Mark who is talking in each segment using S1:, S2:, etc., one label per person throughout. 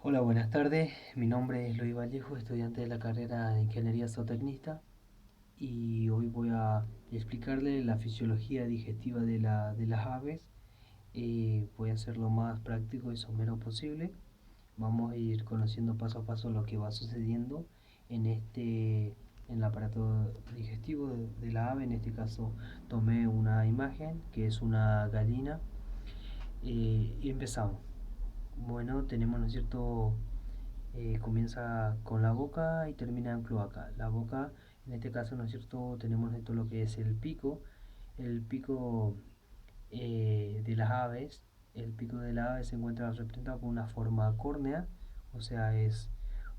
S1: Hola, buenas tardes. Mi nombre es Luis Vallejo, estudiante de la carrera de Ingeniería Zootecnista y hoy voy a explicarle la fisiología digestiva de las aves. Voy a ser lo más práctico y somero posible. Vamos a ir conociendo paso a paso lo que va sucediendo en en el aparato digestivo de la ave. En este caso tomé una imagen que es una gallina y empezamos. Bueno, tenemos, ¿no es cierto? Comienza con la boca y termina en cloaca. La boca, en este caso, ¿no es cierto? Tenemos esto lo que es el pico de las aves. El pico de la ave se encuentra representado por una forma córnea, o sea, es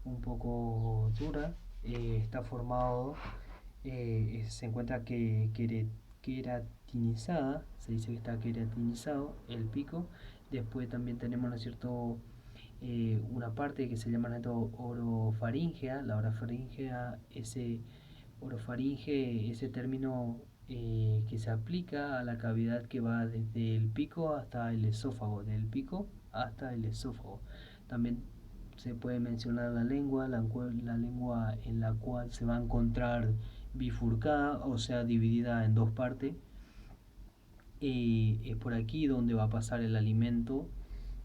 S1: un poco dura. Está formado, se encuentra queratinizada, se dice que está queratinizado el pico. Después también tenemos, ¿no es cierto? Una parte que se llama orofaringea. La orofaringea, ese término que se aplica a la cavidad que va desde el pico hasta el esófago, del pico hasta el esófago. También se puede mencionar la lengua en la cual se va a encontrar bifurcada, o sea, dividida en dos partes. Es por aquí donde va a pasar el alimento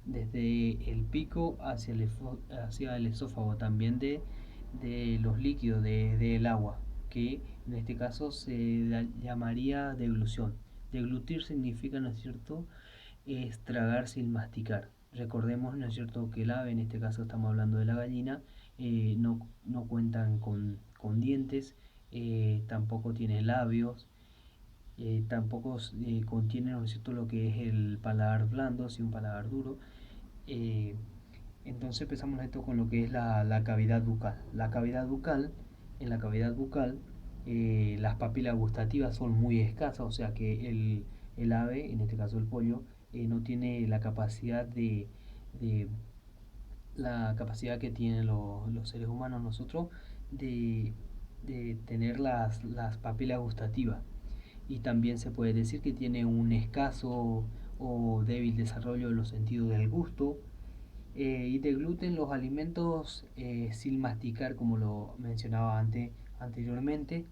S1: desde el pico hacia el esófago, también de los líquidos del agua, que en este caso se llamaría deglución. Deglutir significa, ¿no es cierto?, es tragar sin masticar. Recordemos, ¿no es cierto?, que el ave, en este caso estamos hablando de la gallina, no cuentan con dientes, tampoco tiene labios, tampoco contiene, ¿no es cierto?, lo que es el paladar blando, sino un paladar duro. Eh, entonces empezamos esto con lo que es la cavidad bucal. En la cavidad bucal, las papilas gustativas son muy escasas, o sea que el ave, en este caso el pollo, no tiene de la capacidad que tienen los seres humanos nosotros de, de tener las papilas gustativas. Y también se puede decir que tiene un escaso o débil desarrollo de los sentidos del gusto, y degluten los alimentos sin masticar, como lo mencionaba anteriormente.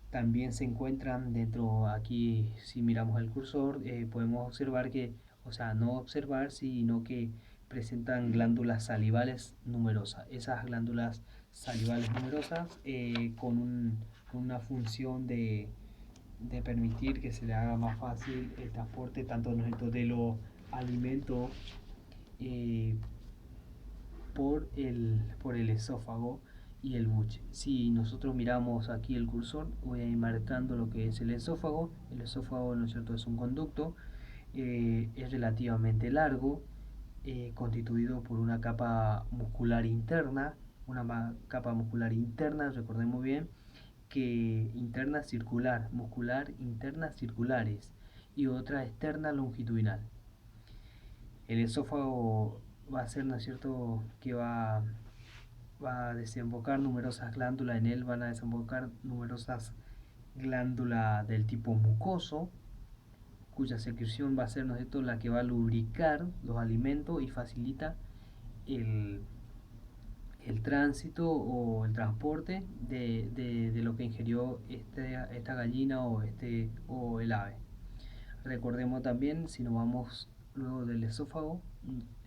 S1: También se encuentran dentro, aquí si miramos el cursor, podemos observar que, o sea, no observar, sino que presentan glándulas salivales numerosas. Esas glándulas salivales numerosas con una función de permitir que se le haga más fácil el transporte tanto de los alimentos eh, por el esófago y el buche. Si nosotros miramos aquí el cursor, voy a ir marcando lo que es el esófago. El esófago, ¿no es cierto?, es un conducto, es relativamente largo, constituido por una capa muscular interna, capa muscular interna, recordemos bien, que interna circular, muscular interna circulares, y otra externa longitudinal. El esófago va a ser, ¿no es cierto?, que va a desembocar numerosas glándulas, en él van a desembocar numerosas glándulas del tipo mucoso, cuya secreción va a ser, ¿no es cierto?, la que va a lubricar los alimentos y facilita el, el tránsito o el transporte de lo que ingirió esta gallina o el ave. Recordemos también, si nos vamos luego del esófago,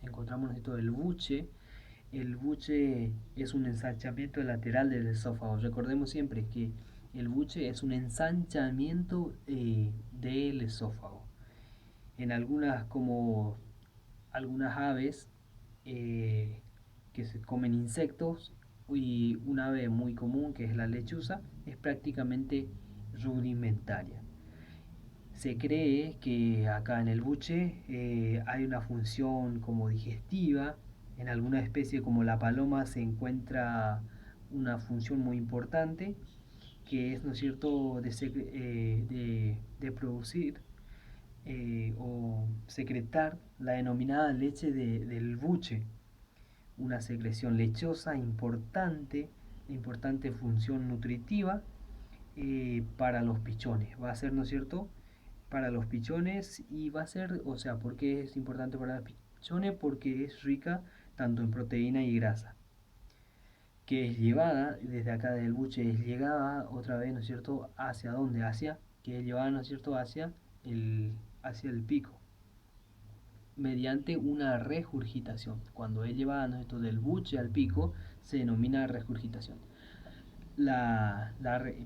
S1: encontramos esto del buche. El buche es un ensanchamiento lateral del esófago. Recordemos siempre que el buche es un ensanchamiento del esófago. En como algunas aves eh, que se comen insectos, y un ave muy común que es la lechuza es prácticamente rudimentaria. Se cree que acá en el buche hay una función como digestiva. En alguna especie como la paloma se encuentra una función muy importante, que es, ¿no es cierto?, de producir o secretar la denominada leche del buche, una secreción lechosa importante función nutritiva para los pichones. Va a ser, ¿no es cierto?, para los pichones, y va a ser, o sea, ¿por qué es importante para los pichones? Porque es rica tanto en proteína y grasa, que es llevada desde acá del buche, es llegada otra vez, ¿no es cierto?, hacia dónde, hacia, que es llevada, ¿no es cierto?, hacia el pico, mediante una regurgitación. Cuando es llevada, ¿no es cierto?, del buche al pico, se denomina regurgitación.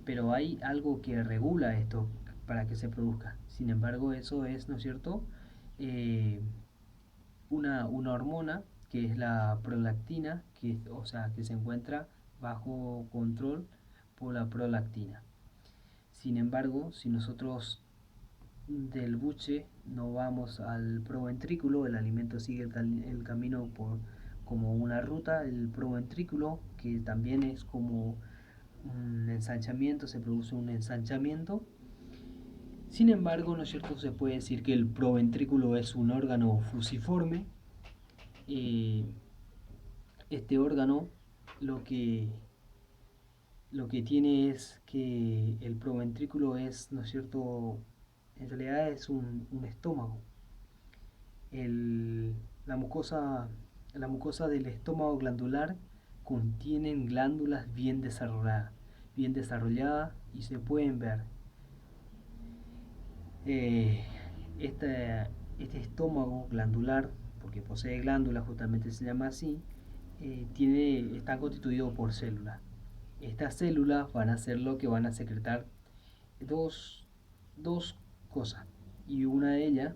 S1: Pero hay algo que regula esto para que se produzca. Sin embargo, eso es, ¿no es cierto?, Eh, una hormona que es la prolactina, o sea, que se encuentra bajo control por la prolactina. Sin embargo, si nosotros del buche no vamos al proventrículo, el alimento sigue el camino como una ruta, el proventrículo, que también es como un ensanchamiento, se produce un ensanchamiento. Sin embargo, ¿no es cierto?, se puede decir que el proventrículo es un órgano fusiforme. Este órgano lo que, lo que tiene es que el proventrículo es, ¿no es cierto?, en realidad es un estómago. El, la, mucosa, la mucosa del estómago glandular contienen glándulas bien desarrolladas y se pueden ver. Eh, este, este estómago glandular, porque posee glándulas, justamente se llama así, está constituido por células. Estas células van a ser lo que van a secretar dos, dos cosas, y una de ellas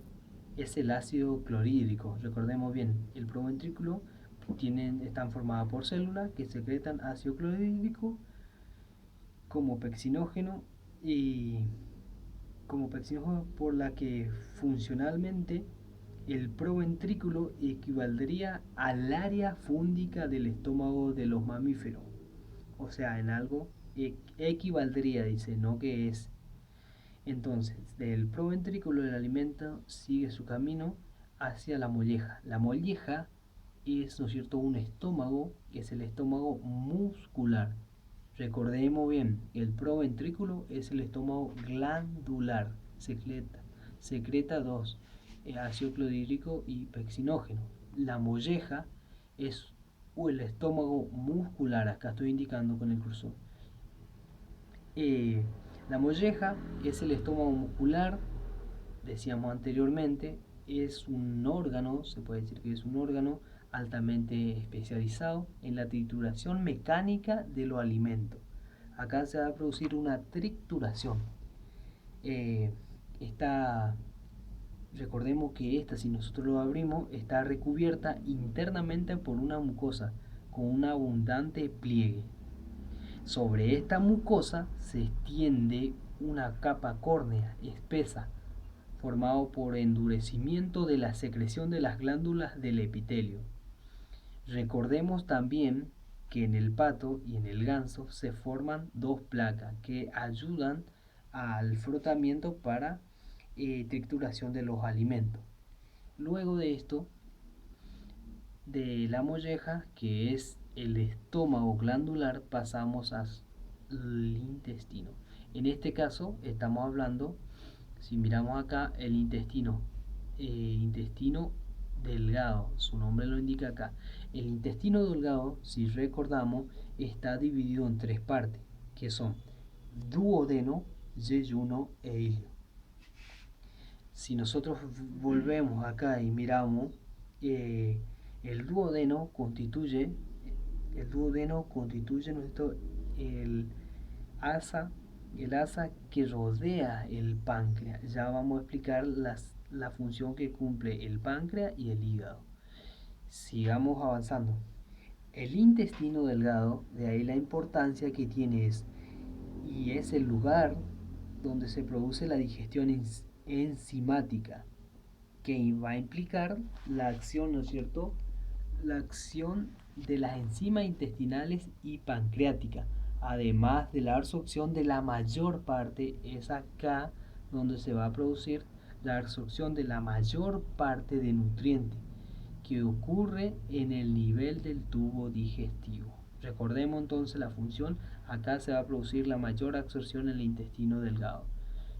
S1: es el ácido clorhídrico. Recordemos bien, el proventrículo están formadas por células que secretan ácido clorhídrico como pexinógeno y por la que funcionalmente el proventrículo equivaldría al área fúndica del estómago de los mamíferos. O sea, en algo equivaldría, dice, no que es. Entonces, del proventrículo del alimento sigue su camino hacia la molleja. La molleja es, ¿no es cierto?, un estómago, que es el estómago muscular. Recordemos bien, el proventrículo es el estómago glandular, secreta dos, ácido clorhídrico y pexinógeno. La molleja es el estómago muscular, acá estoy indicando con el cursor. Eh, la molleja es el estómago muscular, decíamos anteriormente, es un órgano, se puede decir que es un órgano altamente especializado en la trituración mecánica de los alimentos. Acá se va a producir una trituración. Eh, está, recordemos que esta, si nosotros lo abrimos, está recubierta internamente por una mucosa con un abundante pliegue. Sobre esta mucosa se extiende una capa córnea espesa, formado por endurecimiento de la secreción de las glándulas del epitelio. Recordemos también que en el pato y en el ganso se forman dos placas que ayudan al frotamiento para trituración de los alimentos. Luego de esto, de la molleja, que es el estómago glandular, pasamos al intestino. En este caso estamos hablando, si miramos acá, el intestino delgado, su nombre lo indica acá. El intestino delgado, si recordamos, está dividido en tres partes, que son duodeno, yeyuno e ilio. Si nosotros volvemos acá y miramos, el duodeno constituye, nuestro, el asa, el asa que rodea el páncreas. Ya vamos a explicar la función que cumple el páncreas y el hígado. Sigamos avanzando. El intestino delgado, de ahí la importancia que tiene y es el lugar donde se produce la digestión enzimática, que va a implicar la acción, ¿no es cierto?, la acción de las enzimas intestinales y pancreáticas, además de la absorción de la mayor parte. Es acá donde se va a producir la absorción de la mayor parte de nutrientes, que ocurre en el nivel del tubo digestivo. Recordemos entonces la función, acá se va a producir la mayor absorción en el intestino delgado.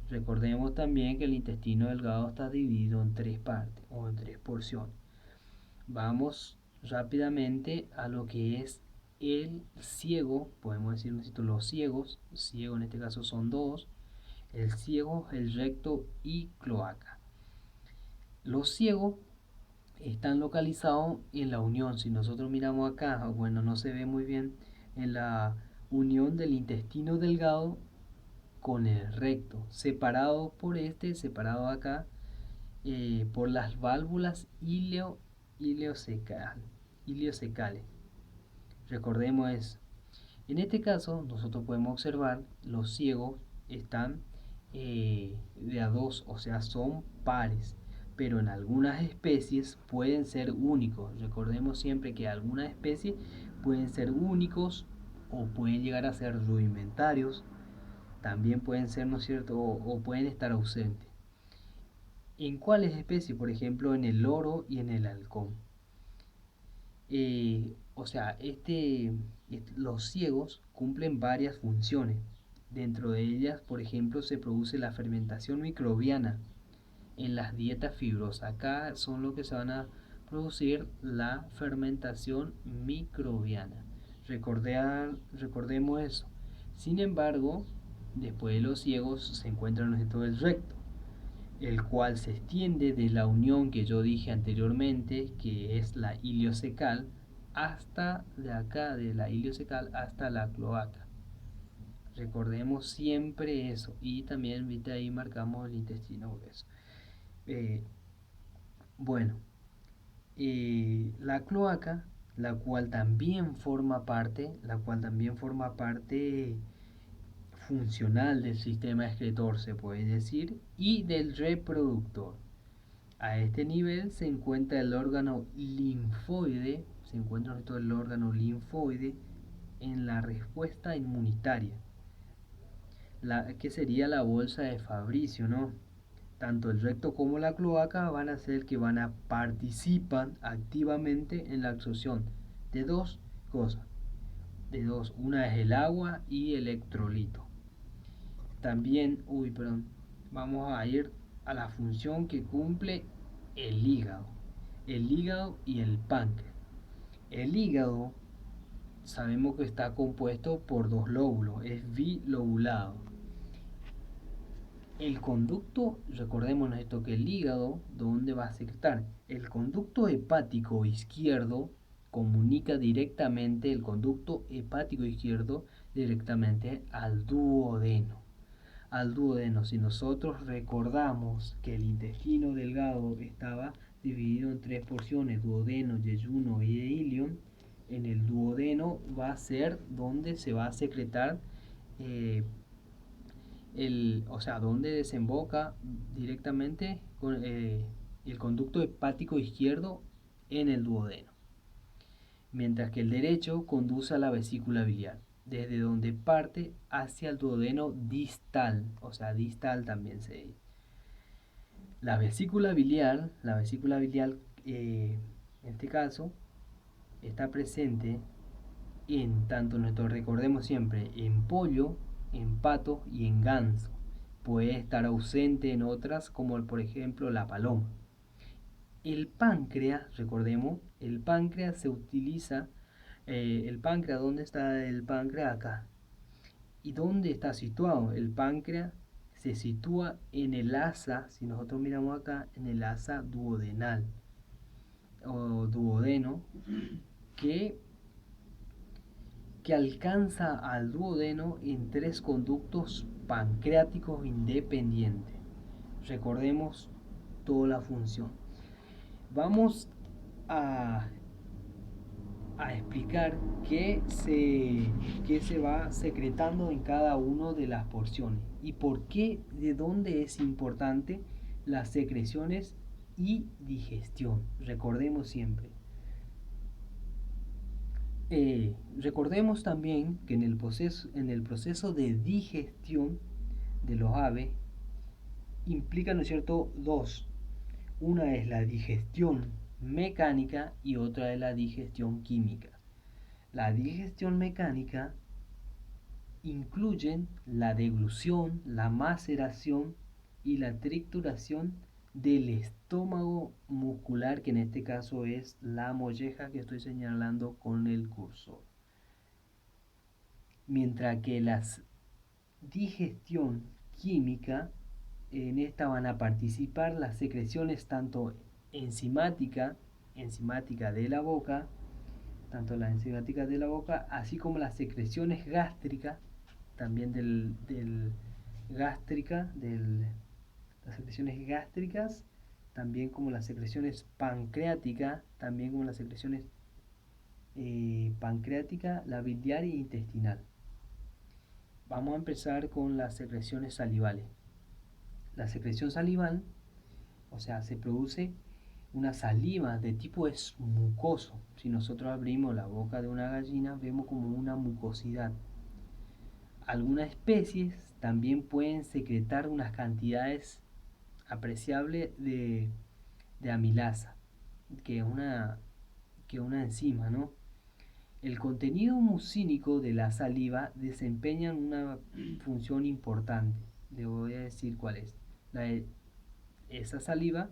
S1: Recordemos también que el intestino delgado está dividido en tres partes o en tres porciones. Vamos rápidamente a lo que es el ciego, podemos decir los ciegos, ciego en este caso son dos, el ciego, el recto y cloaca. Los ciegos están localizados en la unión, si nosotros miramos acá, bueno, no se ve muy bien, en la unión del intestino delgado con el recto, separado por separado acá por las válvulas iliosecales. Recordemos eso. En este caso, nosotros podemos observar los ciegos están de a dos, o sea, son pares, pero en algunas especies pueden ser únicos. Recordemos siempre que algunas especies pueden ser únicos o pueden llegar a ser rudimentarios, también pueden ser, ¿no es cierto?, o pueden estar ausentes. ¿En cuáles especies? Por ejemplo, en el loro y en el halcón. O sea, los ciegos cumplen varias funciones. Dentro de ellas, por ejemplo, se produce la fermentación microbiana en las dietas fibrosas. Acá son los que se van a producir la fermentación microbiana. Recordemos eso. Sin embargo, después de los ciegos se encuentra el recto, el cual se extiende de la unión que yo dije anteriormente, que es la iliocecal, hasta de acá, de la iliocecal hasta la cloaca. Recordemos siempre eso. Y también, viste, ahí marcamos el intestino grueso. Eh, bueno, la cloaca, la cual también forma parte funcional del sistema excretor, se puede decir, y del reproductor. A este nivel se encuentra el órgano linfoide, en la respuesta inmunitaria, que sería la bolsa de Fabricio, ¿no? Tanto el recto como la cloaca van a ser que participan activamente en la absorción de dos cosas, una es el agua y el electrolito. También, vamos a ir a la función que cumple el hígado y el páncreas. El hígado sabemos que está compuesto por dos lóbulos, es bilobulado. El conducto, recordemos esto, que el hígado, ¿dónde va a secretar? El conducto hepático izquierdo comunica directamente al duodeno. Si nosotros recordamos que el intestino delgado estaba dividido en tres porciones, duodeno, yeyuno y ilion, en el duodeno va a ser donde se va a secretar donde desemboca directamente con, el conducto hepático izquierdo en el duodeno, mientras que el derecho conduce a la vesícula biliar, desde donde parte hacia el duodeno distal, o sea, distal también se dice. La vesícula biliar en este caso está presente recordemos siempre, en pollo, en pato y en ganso. Puede estar ausente en otras, como por ejemplo la paloma. El páncreas, recordemos, el páncreas se utiliza. ¿Dónde está el páncreas? Acá. ¿Y dónde está situado? El páncreas se sitúa en el asa, si nosotros miramos acá, en el asa duodenal o duodeno, que alcanza al duodeno en tres conductos pancreáticos independientes. Recordemos toda la función. Vamos a, explicar qué se va secretando en cada una de las porciones y por qué, de dónde es importante las secreciones y digestión. Recordemos siempre. Recordemos también que en el proceso de digestión de los aves implica, ¿no es cierto?, dos. Una es la digestión mecánica y otra es la digestión química. La digestión mecánica incluye la deglución, la maceración y la trituración del estómago muscular, que en este caso es la molleja que estoy señalando con el cursor. Mientras que la digestión química, en esta van a participar las secreciones tanto enzimática de la boca, tanto la enzimática de la boca, así como las secreciones gástricas, también las secreciones gástricas, también como las secreciones pancreáticas, también como las secreciones pancreática, la biliar e intestinal. Vamos a empezar con las secreciones salivales. La secreción salival, o sea, se produce una saliva de tipo es mucoso. Si nosotros abrimos la boca de una gallina, vemos como una mucosidad. Algunas especies también pueden secretar unas cantidades apreciables de amilasa, que es una enzima, ¿no? El contenido mucínico de la saliva desempeña una función importante. Le voy a decir cuál es. Esa saliva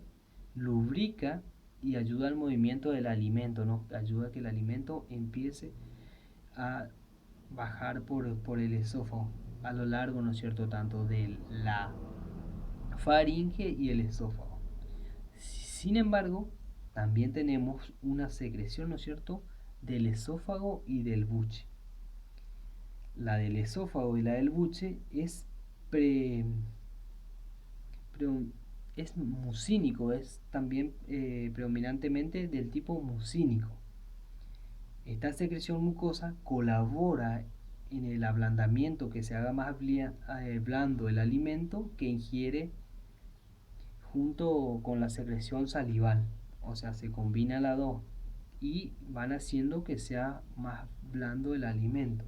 S1: lubrica y ayuda al movimiento del alimento, ¿no? Ayuda a que el alimento empiece a bajar por el esófago a lo largo, ¿no es cierto?, tanto de la faringe y el esófago. Sin embargo, también tenemos una secreción, ¿no es cierto?, del esófago y del buche. La del esófago y la del buche pre, pre, es mucínico, es también predominantemente del tipo mucínico. Esta secreción mucosa colabora en el ablandamiento, que se haga más blando el alimento que ingiere junto con la secreción salival. O sea, se combina las dos y van haciendo que sea más blando el alimento.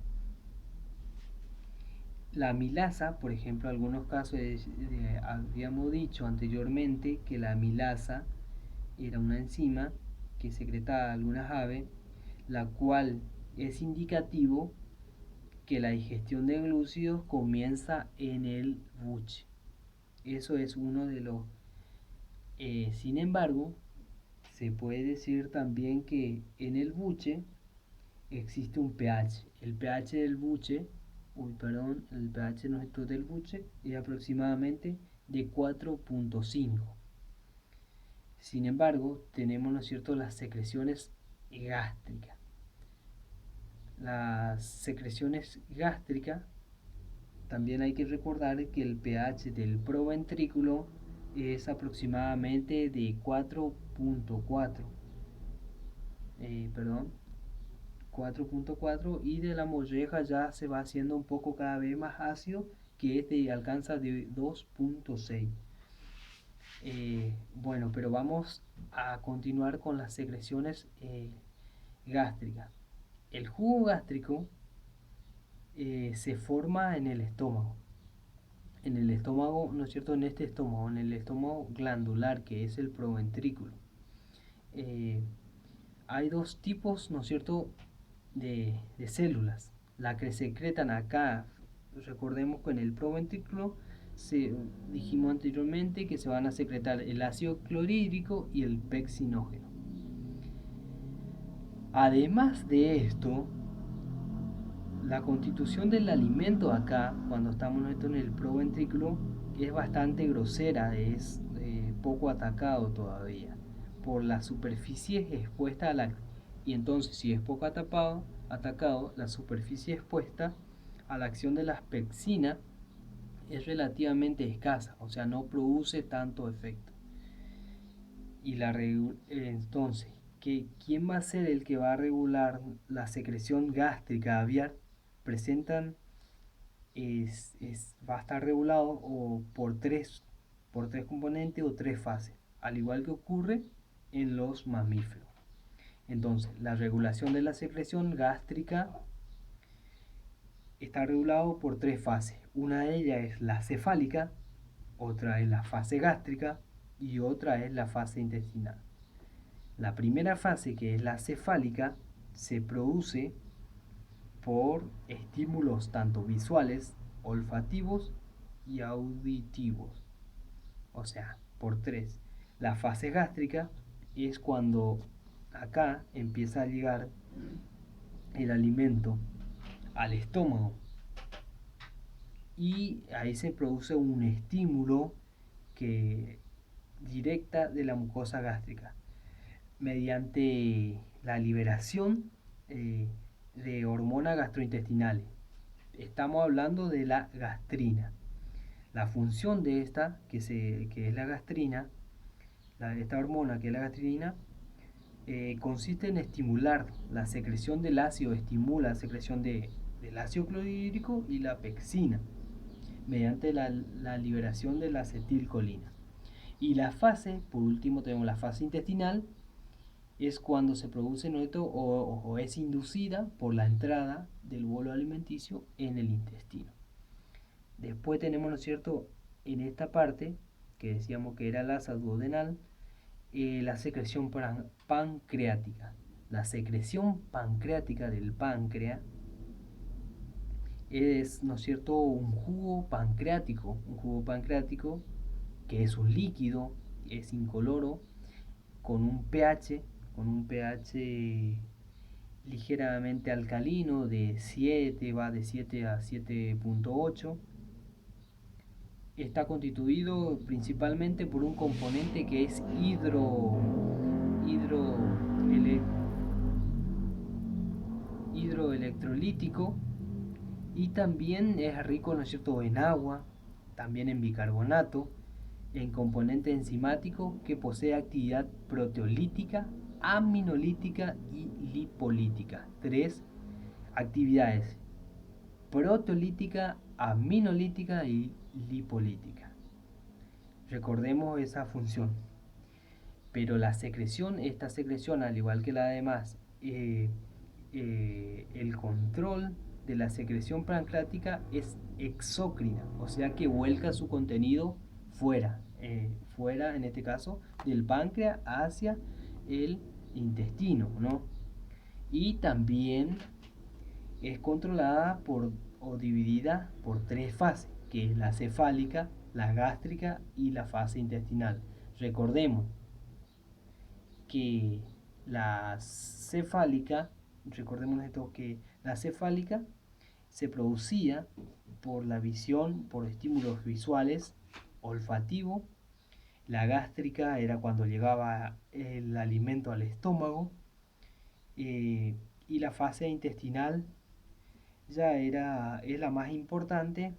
S1: La amilasa, por ejemplo, en algunos casos habíamos dicho anteriormente que la amilasa era una enzima que secreta algunas aves, la cual es indicativo que la digestión de glúcidos comienza en el buche. Eso es uno de los... sin embargo, se puede decir también que en el buche existe un pH. El pH del buche, el pH nuestro del buche es aproximadamente de 4.5. Sin embargo, tenemos, ¿no es cierto?, las secreciones gástricas. Las secreciones gástricas, también hay que recordar que el pH del proventrículo es aproximadamente de 4.4. 4.4, y de la molleja ya se va haciendo un poco cada vez más ácido, que alcanza de 2.6. Bueno, pero vamos a continuar con las secreciones gástricas. El jugo gástrico se forma en el estómago. En el estómago, ¿no es cierto? En este estómago, en el estómago glandular, que es el proventrículo. Hay dos tipos, ¿no es cierto?, de células. La que secretan acá, recordemos que en el proventrículo dijimos anteriormente que se van a secretar el ácido clorhídrico y el pexinógeno. Además de esto, la constitución del alimento acá, cuando estamos en el proventrículo, es bastante grosera, es poco atacado todavía por la superficie expuesta a la... Y entonces, si es poco atacado, la superficie expuesta a la acción de las peccinas es relativamente escasa, o sea, no produce tanto efecto. Y entonces, ¿quién va a ser el que va a regular la secreción gástrica aviar? Presentan, va a estar regulado por tres componentes o tres fases, al igual que ocurre en los mamíferos. Entonces, la regulación de la secreción gástrica está regulado por tres fases. Una de ellas es la cefálica, otra es la fase gástrica y otra es la fase intestinal. La primera fase, que es la cefálica, se produce por estímulos tanto visuales, olfativos y auditivos. O sea, por 3. La fase gástrica es cuando acá empieza a llegar el alimento al estómago y ahí se produce un estímulo que directa de la mucosa gástrica mediante la liberación de hormonas gastrointestinales. Estamos hablando de la gastrina. La función de esta, que es la gastrina, esta hormona que es la gastrina, consiste en estimular la secreción del ácido, estimula la secreción del ácido clorhídrico y la pexina mediante la liberación de la acetilcolina. Y la fase, por último, tenemos la fase intestinal, es cuando se produce o es inducida por la entrada del bolo alimenticio en el intestino. Después tenemos, ¿no es cierto?, en esta parte, que decíamos que era la asa duodenal, la secreción pancreática. La secreción pancreática del páncreas es, ¿no es cierto?, un jugo pancreático que es un líquido, es incoloro, con un pH, ligeramente alcalino de 7, va de 7 a 7.8. Está constituido principalmente por un componente que es hidroelectrolítico y también es rico, ¿no es cierto?, en agua, también en bicarbonato, en componente enzimático que posee actividad proteolítica, aminolítica y lipolítica. 3 actividades: proteolítica, aminolítica y lipolítica. Recordemos esa función. Pero esta secreción, al igual que la demás, el control de la secreción pancreática es exócrina, o sea que vuelca su contenido fuera, en este caso, del páncreas hacia el intestino, ¿no? Y también es controlada o dividida por 3 fases, que es la cefálica, la gástrica y la fase intestinal. Recordemos que que la cefálica se producía por la visión, por estímulos visuales, olfativo. La gástrica era cuando llegaba el alimento al estómago, y la fase intestinal es la más importante,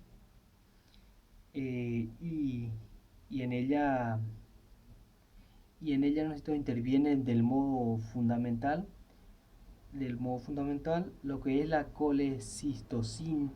S1: y en ella interviene del modo fundamental lo que es la colecistocina,